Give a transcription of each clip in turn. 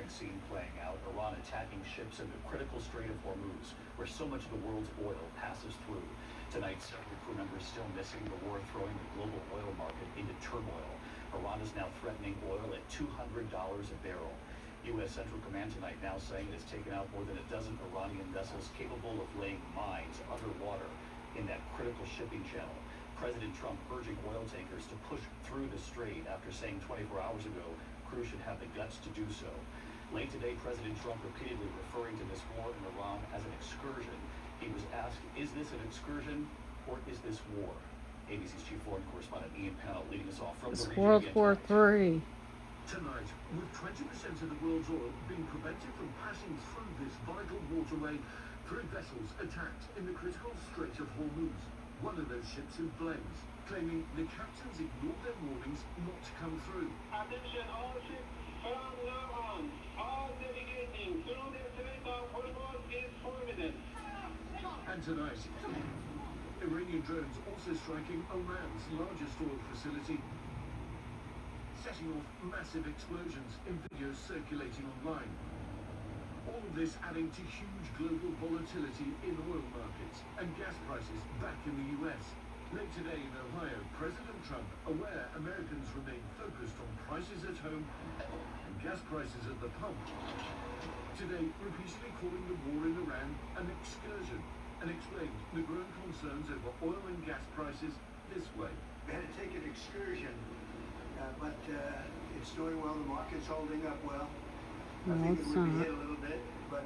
horrifying scene playing out. Iran attacking ships in the critical Strait of Hormuz, where so much of the world's oil passes through. Tonight, several crew members still missing. The war throwing the global oil market into turmoil. Iran is now threatening oil at $200 a barrel. U.S. Central Command tonight now saying it's taken out more than a dozen Iranian vessels capable of laying mines underwater in that critical shipping channel. President Trump urging oil tankers to push through the strait after saying 24 hours ago crews should have the guts to do so. Late today, President Trump repeatedly referring to this war in Iran as an excursion. He was asked, is this an excursion or is this war? ABC's chief foreign correspondent Ian Pannell leading us off from the region. World War III. Tonight, with 20% of the world's oil being prevented from passing through this vital waterway, 3 vessels attacked in the critical Strait of Hormuz. One of those ships in flames, claiming the captains ignored their warnings not to come through. Attention all ships from now on. All navigating through the Strait of Hormuz is forbidden. And tonight, Iranian drones also striking Iran's largest oil facility, setting off massive explosions in videos circulating online. All of this adding to huge global volatility in oil markets and gas prices back in the US. Late today in Ohio, President Trump, aware Americans remain focused on prices at home and gas prices at the pump, today repeatedly calling the war in Iran an excursion and explained the growing concerns over oil and gas prices this way. We had to take an excursion. But it's doing well. The market's holding up well. No, I think it's it would be not. hit a little bit, but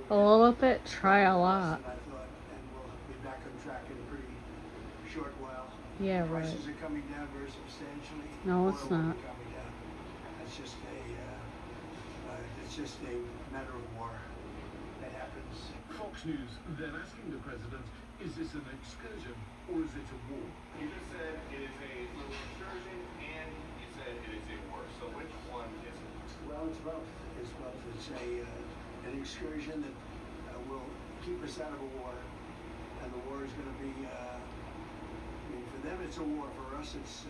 A little bit? Try a lot. I thought, and we'll be back on track in a pretty short while. Yeah, right. Prices are coming down very substantially. No, it's Oil will not. be coming down. It's just a matter of war that happens. Fox News then asking the president, is this an excursion or is it a war? You just said it is a little excursion and you said it is a war. So which one is it? Well, it's both. It's both. It's an excursion that will keep us out of a war, and the war is going to be. I mean, for them it's a war. For us, it's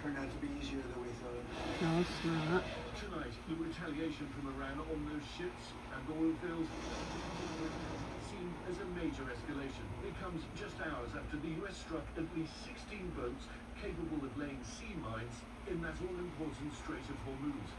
turned out to be easier than we thought. No, it's not. Tonight, the retaliation from Iran on those ships and oil fields seen as a major escalation. It comes just hours after the US struck at least 16 boats capable of laying sea mines in that all-important Strait of Hormuz.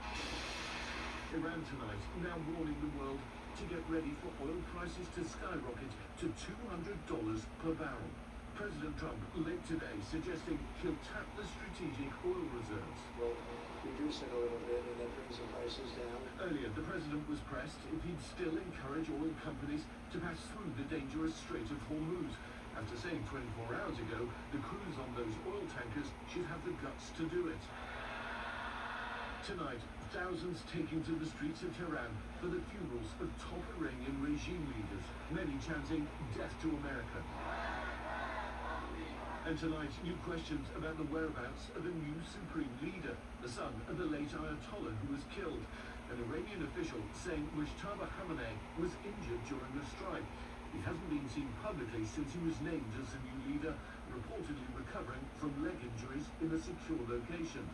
Iran tonight now warning the world to get ready for oil prices to skyrocket to $200 per barrel. President Trump late today suggesting he'll tap the strategic oil reserves. We'll reduce it a little bit, and that brings the prices down. Earlier, the president was pressed if he'd still encourage oil companies to pass through the dangerous Strait of Hormuz, after saying 24 hours ago the crews on those oil tankers should have the guts to do it. Tonight, thousands taking to the streets of Tehran for the funerals of top Iranian regime leaders, many chanting death to America. And tonight, new questions about the whereabouts of a new supreme leader, the son of the late Ayatollah who was killed. An Iranian official saying Mujtaba Khamenei was injured during the strike. He hasn't been seen publicly since he was named as the new leader, reportedly recovering from leg injuries in a secure location.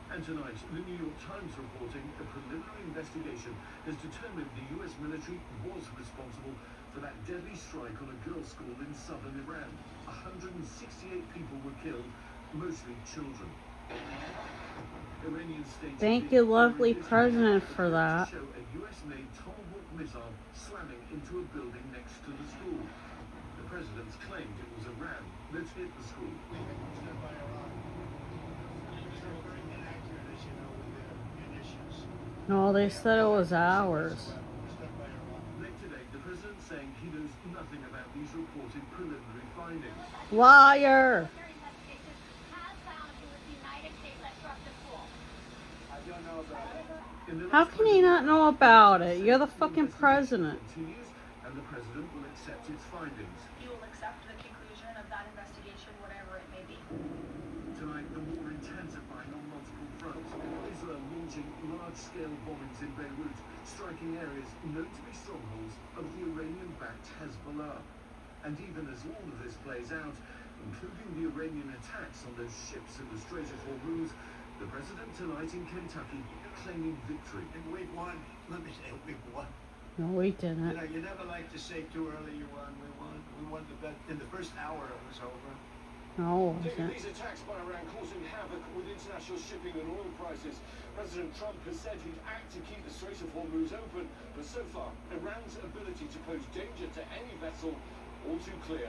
And tonight, the New York Times reporting a preliminary investigation has determined the US military was responsible for that deadly strike on a girls' school in southern Iran. 168 people were killed, mostly children. Iranian state Thank you, lovely president, for that. show a US-made Tomahawk missile slamming into a building next to the school. The president's claimed it was Iran that hit the school. No, they said it was ours. Late today, the president saying he knows nothing about these reported preliminary findings. Liar! How can he not know about it? You're the fucking president. Continues, and the president will accept its findings. He will accept the conclusion of that investigation, whatever it may be. Tonight, the war intensifying on multiple fronts. Israel launching large-scale bombings in Beirut, striking areas known to be strongholds of the Iranian-backed Hezbollah. And even as all of this plays out, including the Iranian attacks on those ships in the Strait of Hormuz, The president tonight in Kentucky claiming victory. And we won. Let me say, we won. No, we You didn't. know, you never like to say too early you won. We won. We won the bet. In the first hour, it was over. No, it David, wasn't. these attacks by Iran causing havoc with international shipping and oil prices. President Trump has said he'd act to keep the Strait of Hormuz open, but so far, Iran's ability to pose danger to any vessel all too clear.